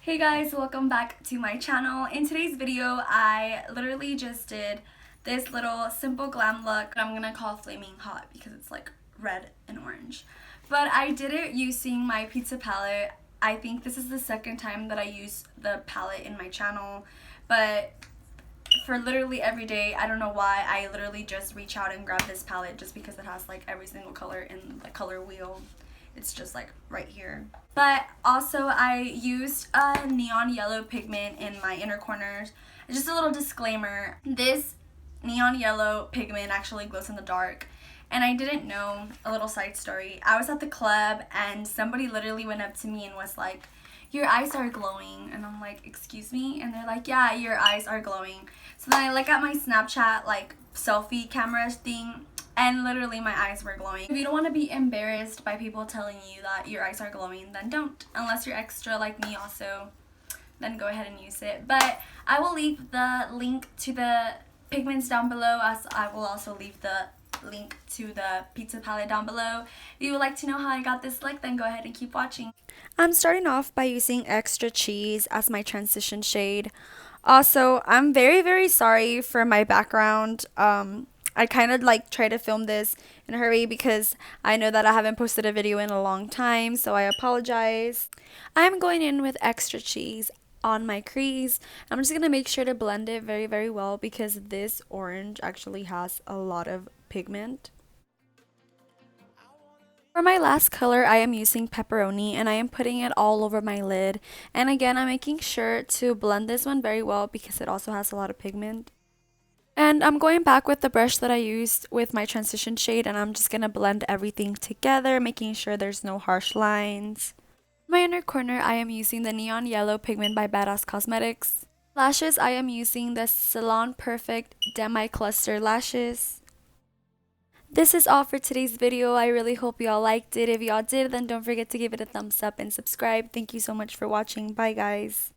Hey guys, welcome back to my channel. In today's video, I literally just did this little simple glam look I'm gonna call Flaming Hot because it's like red and orange. But I did it using my pizza palette. I think this is the second time that I use the palette in my channel, but for literally every day, I don't know why, I literally just reach out and grab this palette just because it has like every single color in the color wheel. It's just like right here. But also I used a neon yellow pigment in my inner corners. Just a little disclaimer, this neon yellow pigment actually glows in the dark. And I didn't know, a little side story, I was at the club and somebody literally went up to me and was like, "Your eyes are glowing." And I'm like, "Excuse me?" And they're like, "Yeah, your eyes are glowing." So then I look at my Snapchat like selfie camera thing, and literally my eyes were glowing. If you don't want to be embarrassed by people telling you that your eyes are glowing, then don't. Unless you're extra like me also, then go ahead and use it. But I will leave the link to the pigments down below, as I will also leave the link to the pizza palette down below. If you would like to know how I got this look, then go ahead and keep watching. I'm starting off by using Extra Cheese as my transition shade. Also, I'm very sorry for my background. I kind of like try to film this in a hurry because I know that I haven't posted a video in a long time, so I apologize. I'm going in with Extra Cheese on my crease. I'm just gonna make sure to blend it very well because this orange actually has a lot of pigment. For my last color, I am using Pepperoni and I am putting it all over my lid. And again, I'm making sure to blend this one very well because it also has a lot of pigment. And I'm going back with the brush that I used with my transition shade, and I'm just going to blend everything together, making sure there's no harsh lines. My inner corner, I am using the Neon Yellow pigment by Badass Cosmetics. Lashes, I am using the Salon Perfect Demi Cluster Lashes. This is all for today's video. I really hope y'all liked it. If y'all did, then don't forget to give it a thumbs up and subscribe. Thank you so much for watching. Bye guys.